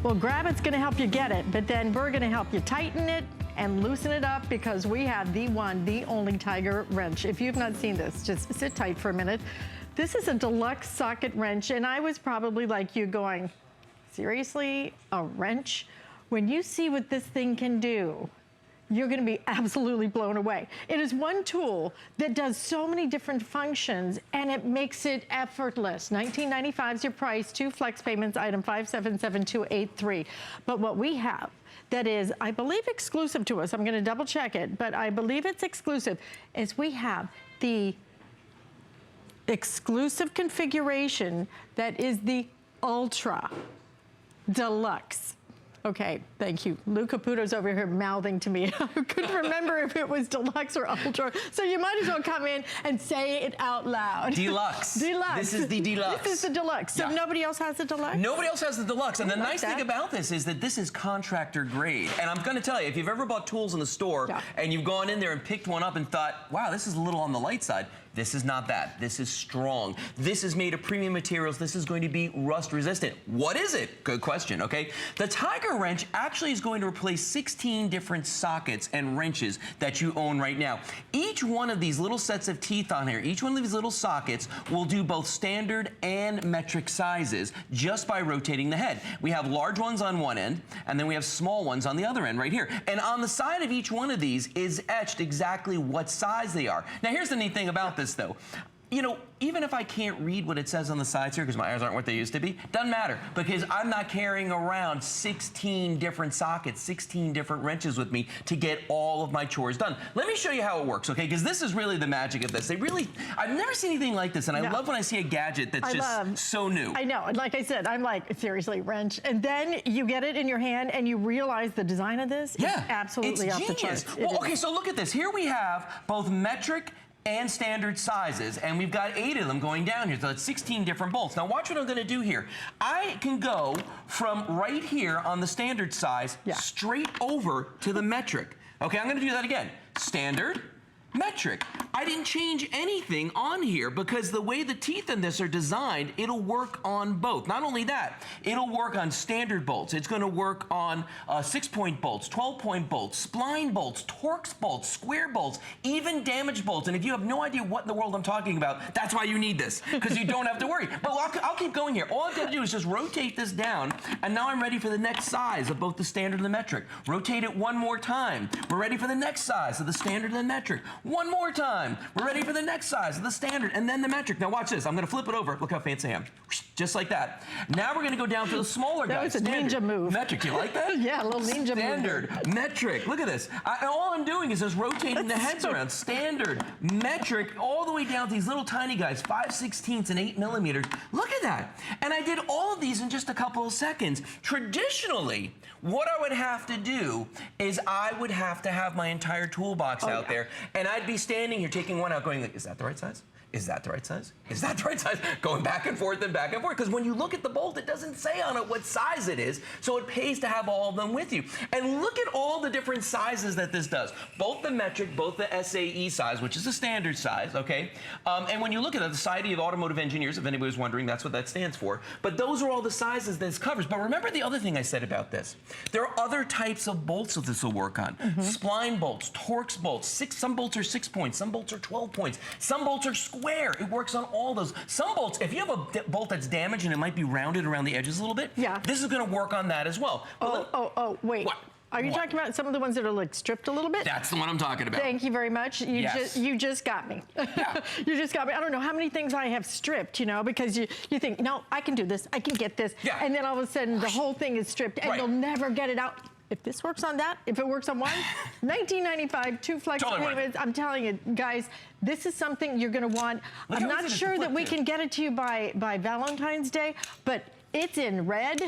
Well, grab it's gonna help you get it, but then we're gonna help you tighten it and loosen it up because we have the one, the only Tiger wrench. If you've not seen this, just sit tight for a minute. This is a deluxe socket wrench, and I was probably like you going, seriously, a wrench? When you see what this thing can do, you're gonna be absolutely blown away. It is one tool that does so many different functions and it makes it effortless. $19.95 is your price, 2 flex payments, item 577283. But what we have that is, I believe, exclusive to us, I'm gonna double check it, but I believe it's exclusive, is we have the exclusive configuration that is the Ultra Deluxe. Okay, thank you. Lou Caputo's over here mouthing to me. I couldn't remember if it was Deluxe or Ultra, so you might as well come in and say it out loud. Deluxe. Deluxe. This is the Deluxe. This is the Deluxe. So nobody else has the Deluxe? Nobody else has the Deluxe. And the nice thing about this is that this is contractor grade. And I'm gonna tell you, if you've ever bought tools in the store and you've gone in there and picked one up and thought, wow, this is a little on the light side, this is not that. This is strong. This is made of premium materials. This is going to be rust resistant. What is it? Good question, okay? The Tiger wrench actually is going to replace 16 different sockets and wrenches that you own right now. Each one of these little sets of teeth on here, each one of these little sockets will do both standard and metric sizes just by rotating the head. We have large ones on one end, and then we have small ones on the other end right here. And on the side of each one of these is etched exactly what size they are. Now here's the neat thing about this though. You know, even if I can't read what it says on the sides here because my eyes aren't what they used to be, doesn't matter because I'm not carrying around 16 different sockets, 16 different wrenches with me to get all of my chores done. Let me show you how it works, okay? Because this is really the magic of this. I've never seen anything like this, and I love when I see a gadget that's just so new. I know, and like I said, I'm like, seriously, wrench. And then you get it in your hand and you realize the design of this is absolutely off the charts. Well, okay, so look at this. Here we have both metric and standard sizes, and we've got 8 of them going down here, so it's 16 different bolts. Now watch what I'm gonna do here. I can go from right here on the standard size straight over to the metric. Okay, I'm gonna do that again. Standard, metric. I didn't change anything on here because the way the teeth in this are designed, it'll work on both. Not only that, it'll work on standard bolts. It's gonna work on 6-point bolts, 12-point bolts, spline bolts, Torx bolts, square bolts, even damaged bolts. And if you have no idea what in the world I'm talking about, that's why you need this, because you don't have to worry. But I'll keep going here. All I've got to do is just rotate this down, and now I'm ready for the next size of both the standard and the metric. Rotate it one more time. We're ready for the next size of the standard and the metric. One more time. We're ready for the next size of the standard and then the metric. Now watch this. I'm going to flip it over. Look how fancy I am. Just like that. Now we're going to go down to the smaller guys. That was a ninja move. Metric. You like that? Yeah, a little ninja move. Standard, metric. Look at this. All I'm doing is just rotating the heads around. Standard, metric, all the way down to these little tiny guys, 5/16 and 8 millimeters. Look at that. And I did all of these in just a couple of seconds. Traditionally, what I would have to do is I would have to have my entire toolbox out there, and I'd be standing here taking one out going, is that the right size? Is that the right size? Is that the right size? Going back and forth and back and forth. Because when you look at the bolt, it doesn't say on it what size it is. So it pays to have all of them with you. And look at all the different sizes that this does. Both the metric, both the SAE size, which is the standard size, okay? And when you look at the Society of Automotive Engineers, if anybody was wondering, that's what that stands for. But those are all the sizes this covers. But remember the other thing I said about this. There are other types of bolts that this will work on. Spline bolts, Torx bolts, some bolts are 6 points, some bolts are 12 points, some bolts are square. It works on all those. Some bolts, if you have a bolt that's damaged and it might be rounded around the edges a little bit, this is going to work on that as well. Wait. What? Are you talking about some of the ones that are like stripped a little bit? That's the one I'm talking about. Thank you very much. You just got me. You just got me. I don't know how many things I have stripped, you know, because you think, no, I can do this, I can get this. And then all of a sudden the whole thing is stripped and you'll never get it out. If this works on that, if it works on one, $19.95, 2 flex payments. I'm telling you, guys, this is something you're gonna want. I'm not sure that we can get it to you by Valentine's Day, but it's in red.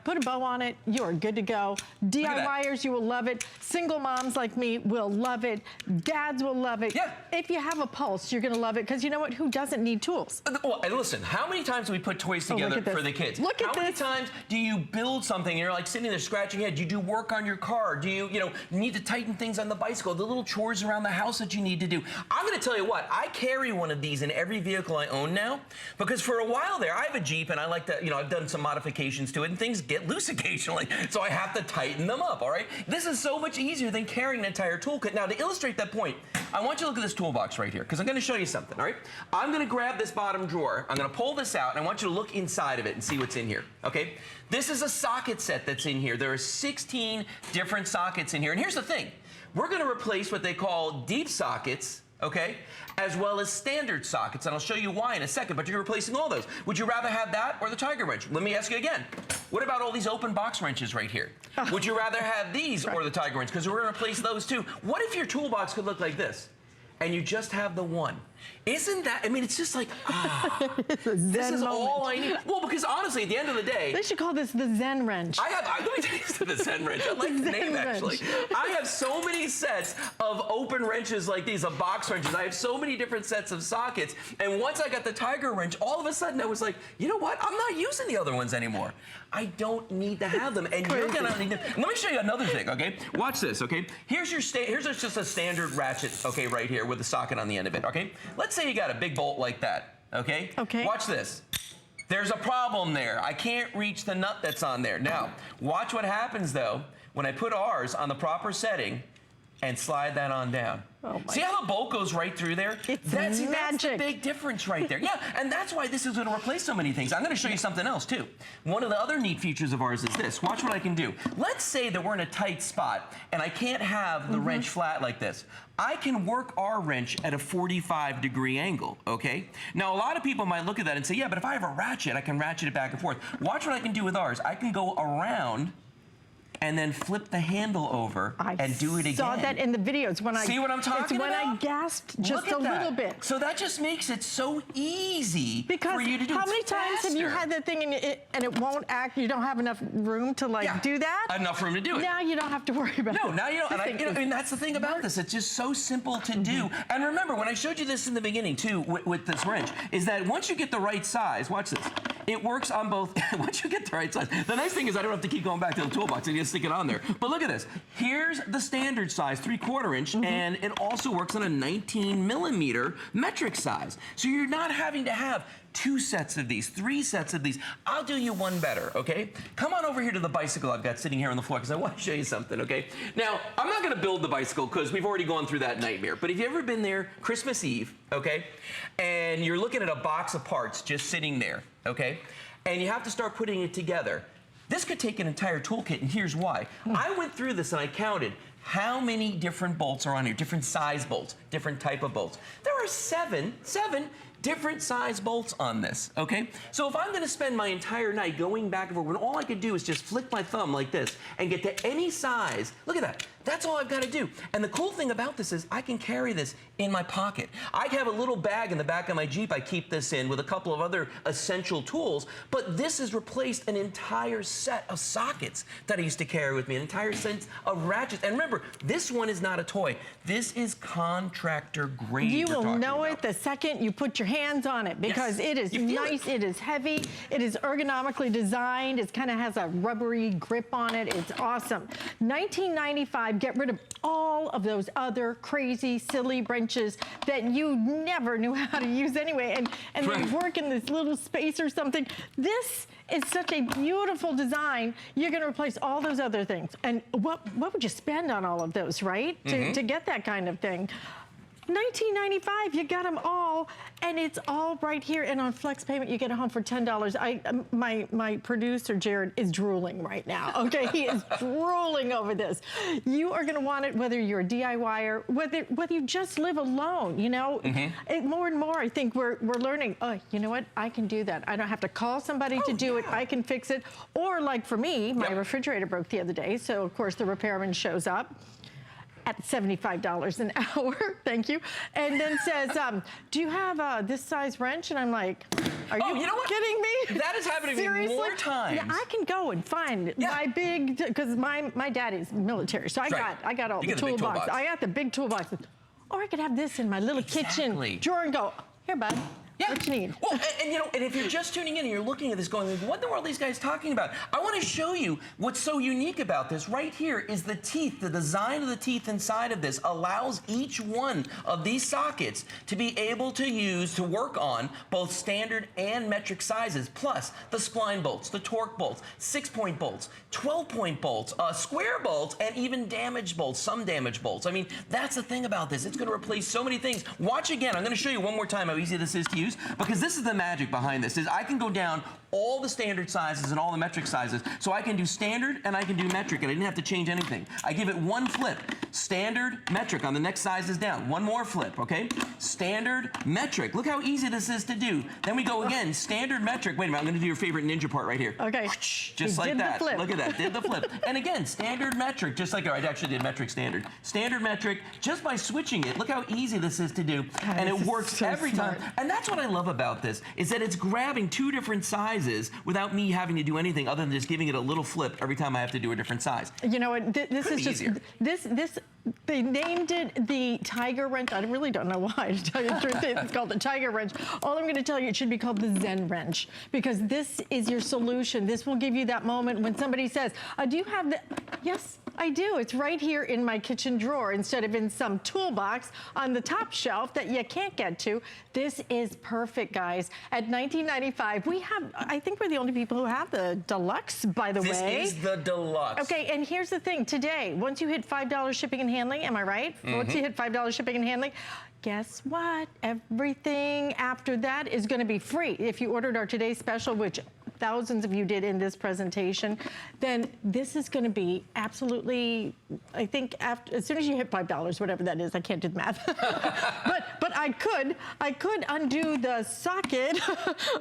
Put a bow on it, you are good to go. DIYers, you will love it. Single moms like me will love it. Dads will love it. If you have a pulse, you're gonna love it, because you know what? Who doesn't need tools? Well, and listen, how many times do we put toys together for the kids? Look at this. How many times do you build something and you're like sitting there scratching your head? Do you do work on your car? Do you need to tighten things on the bicycle? The little chores around the house that you need to do. I'm gonna tell you what, I carry one of these in every vehicle I own now, because for a while there, I have a Jeep and I like to, I've done some modifications to it and things things get loose occasionally, so I have to tighten them up, all right? This is so much easier than carrying an entire toolkit. Now, to illustrate that point, I want you to look at this toolbox right here, because I'm going to show you something, all right? I'm going to grab this bottom drawer, I'm going to pull this out, and I want you to look inside of it and see what's in here, okay? This is a socket set that's in here. There are 16 different sockets in here, and here's the thing. We're going to replace what they call deep sockets, okay, as well as standard sockets, and I'll show you why in a second, but you're replacing all those. Would you rather have that or the tiger wrench? Let me ask you again. What about all these open box wrenches right here? Would you rather have these or the tiger wrench? Because we're going to replace those too. What if your toolbox could look like this, and you just have the one? Isn't that, I mean, it's just like, this is all I need. Well, because honestly, at the end of the day. They should call this the Zen wrench. Let me tell you the Zen wrench. I like the name, actually. I have so many sets of open wrenches like these, of box wrenches. I have so many different sets of sockets. And once I got the tiger wrench, all of a sudden I was like, you know what? I'm not using the other ones anymore. I don't need to have them. And you're going to need them. Let me show you another thing, okay? Watch this, okay? Here's just a standard ratchet, okay, right here with the socket on the end of it, okay? Let's say you got a big bolt like that, okay? Okay. Watch this. There's a problem there. I can't reach the nut that's on there. Now, watch what happens, though, when I put ours on the proper setting and slide that on down. Oh, see how the bolt goes right through there? That's magic. That's the big difference right there. Yeah, and that's why this is going to replace so many things. I'm going to show you something else, too. One of the other neat features of ours is this. Watch what I can do. Let's say that we're in a tight spot, and I can't have the wrench flat like this. I can work our wrench at a 45-degree angle, okay? Now, a lot of people might look at that and say, yeah, but if I have a ratchet, I can ratchet it back and forth. Watch what I can do with ours. I can go around and then flip the handle over and do it again. I saw that in the videos when See what I'm talking about? It's when I gasped just a little bit. So that just makes it so easy for you to do. How many times have you had that thing and it won't act? You don't have enough room to do that? Enough room to do it. Now you don't have to worry about it. No, now you don't. And I mean, that's the thing about this. It's just so simple to do. And remember, when I showed you this in the beginning too with this wrench, is that once you get the right size, watch this. It works on both. Once you get the right size. The nice thing is I don't have to keep going back to the toolbox. I just stick it on there. But look at this. Here's the standard size, 3/4 inch, and it also works on a 19mm metric size. So you're not having to have 2 sets of these, 3 sets of these. I'll do you one better, okay? Come on over here to the bicycle I've got sitting here on the floor because I want to show you something, okay? Now, I'm not going to build the bicycle because we've already gone through that nightmare. But have you ever been there Christmas Eve, okay? And you're looking at a box of parts just sitting there, okay? And you have to start putting it together. This could take an entire toolkit, and here's why. I went through this and I counted how many different bolts are on here, different size bolts, different type of bolts. There are seven different size bolts on this, okay? So if I'm gonna spend my entire night going back and forth, when all I could do is just flick my thumb like this and get to any size, look at that. That's all I've got to do. And the cool thing about this is I can carry this in my pocket. I have a little bag in the back of my Jeep I keep this in with a couple of other essential tools, but this has replaced an entire set of sockets that I used to carry with me, an entire set of ratchets. And remember, this one is not a toy. This is contractor grade. You will know it the second you put your hands on it because it is nice, it is heavy, it is ergonomically designed, it kind of has a rubbery grip on it. It's awesome. $19.95. Get rid of all of those other crazy, silly wrenches that you never knew how to use anyway, and they work in this little space or something. This is such a beautiful design. You're going to replace all those other things. And what would you spend on all of those, right? To get that kind of thing. $19.95, you got them all, and it's all right here. And on flex payment, you get it home for $10. My producer Jared is drooling right now. Okay, he is drooling over this. You are going to want it whether you're a DIYer, whether you just live alone. You know, more and more, I think we're learning. Oh, you know what? I can do that. I don't have to call somebody to do it. I can fix it. Or like for me, my refrigerator broke the other day, so of course the repairman shows up at $75 an hour, thank you, and then says, do you have this size wrench? And I'm like, are you kidding me? That has happened to me more times. Yeah, I can go and find my big, because my daddy's military, so I got all the toolbox. I got the big toolbox. Or I could have this in my little kitchen drawer and go, here, bud, Yeah. What you need. Well, and you know, and if you're just tuning in and you're looking at this going, what in the world are these guys talking about? I want to show you what's so unique about this. Right here is the teeth. The design of the teeth inside of this allows each one of these sockets to be able to use to work on both standard and metric sizes, plus the spline bolts, the torque bolts, 6-point bolts, 12-point bolts, square bolts, and even damaged bolts, some damaged bolts. I mean, that's the thing about this. It's going to replace so many things. Watch again. I'm going to show you one more time how easy this is to use, because this is the magic behind this, is I can go down all the standard sizes and all the metric sizes. So I can do standard and I can do metric, and I didn't have to change anything. I give it one flip. Standard, metric on the next sizes down. One more flip, okay? Standard, metric. Look how easy this is to do. Then we go again, standard, metric. Wait a minute, I'm going to do your favorite ninja part right here. Okay. Just like that. Look at that. Did the flip. And again, standard, metric. Just like I actually did metric, standard. Standard, metric. Just by switching it, look how easy this is to do. God, and it works so every smart. time. And that's what I love about this, is that it's grabbing two different sizes without me having to do anything other than just giving it a little flip every time I have to do a different size. You know what? This is just easier. this. They named it the Tiger Wrench. I really don't know why, to tell you the truth. It's called the Tiger Wrench. All I'm going to tell you, it should be called the Zen Wrench, because this is your solution. This will give you that moment when somebody says, do you have the... Yes, I do. It's right here in my kitchen drawer instead of in some toolbox on the top shelf that you can't get to. This is perfect, guys. At $19.95, we have, I think we're the only people who have the Deluxe, by the way. This is the Deluxe. Okay, and here's the thing. Today, once you hit $5 shipping and handling, am I right? Once you hit $5 shipping and handling, guess what? Everything after that is going to be free. If you ordered our today's special, which thousands of you did in this presentation, then this is going to be absolutely, I think, as soon as you hit $5, whatever that is, I can't do the math. but I could undo the socket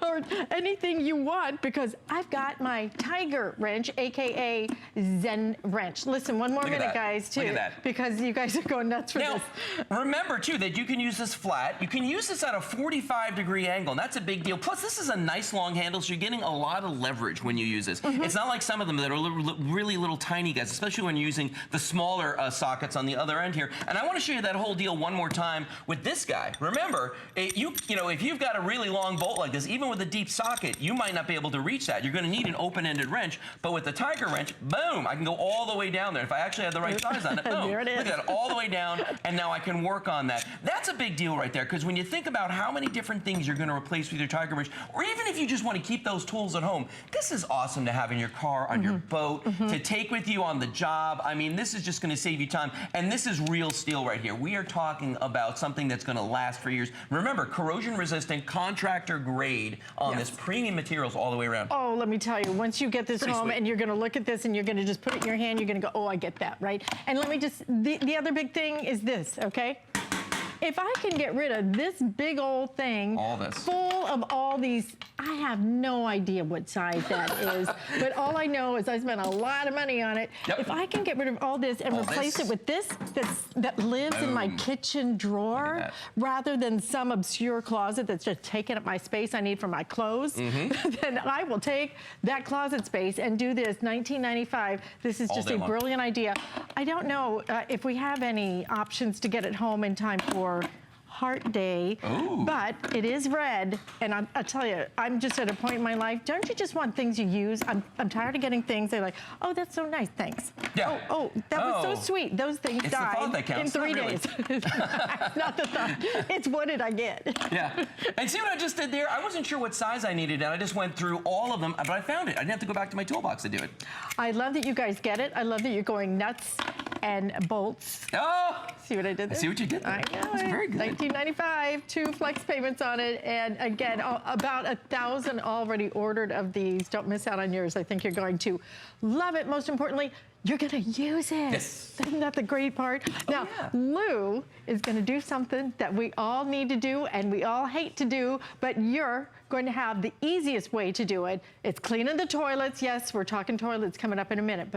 or anything you want, because I've got my Tiger Wrench, aka Zen Wrench. Listen, one more minute, guys, too, Look at that. because you guys are going nuts for Now, this. remember, too, that you can use this flat. You can use this at a 45-degree angle, and that's a big deal. Plus, this is a nice long handle, so you're getting a lot of leverage when you use this. It's not like some of them that are really little tiny guys, especially when you're using the smaller sockets on the other end here. And I want to show you that whole deal one more time with this guy. Remember, you know, if you've got a really long bolt like this, even with a deep socket, you might not be able to reach that. You're going to need an open-ended wrench. But with the Tiger Wrench, boom, I can go all the way down there. If I actually have the right size on it, boom. There it is. Look at that, all the way down, and now I can work on that. That's a big deal right there, because when you think about how many different things you're going to replace with your Tiger Wrench, or even if you just want to keep those tools at home, this is awesome to have in your car, on your boat, to take with you on the job. I mean, this is just going to save you time, and this is real steel right here. We are talking about something that's going to last for years. Remember, corrosion-resistant, contractor grade on this, premium materials all the way around. Oh, let me tell you, once you get this Pretty home sweet. and you're going to look at this and you're going to just put it in your hand, you're going to go, oh, I get that, right? And let me just, the other big thing is this, okay? If I can get rid of this big old thing, All this. full of all these, I have no idea what size that is, but all I know is I spent a lot of money on it. Yep. If I can get rid of all this and All replace this. it with this that lives in my Boom. kitchen drawer, that. rather than some obscure closet that's just taking up my space I need for my clothes, then I will take that closet space and do this. $19.95. This is All just day a long. brilliant idea. I don't know if we have any options to get it home in time for Heart Day, but it is red, and I'll tell you, I'm just at a point in my life, don't you just want things you use? I'm tired of getting things, they're like, oh, that's so nice, thanks. Yeah. Oh, that was so Oh. sweet. Those things It's the thought died that counts, in not 3 really. days. Not the thought. It's what did I get? Yeah. And see what I just did there? I wasn't sure what size I needed, and I just went through all of them, but I found it. I didn't have to go back to my toolbox to do it. I love that you guys get it. I love that you're going nuts and bolts. Oh! See what I did there? I see what you did there. I know. That's very good. $19.95, 2 flex payments on it, and again, about 1,000 already ordered of these. Don't miss out on yours. I think you're going to love it. Most importantly, you're going to use it. Yes. Isn't that the great part? Now, yeah. Lou is going to do something that we all need to do and we all hate to do, but you're going to have the easiest way to do it. It's cleaning the toilets. Yes, we're talking toilets coming up in a minute, but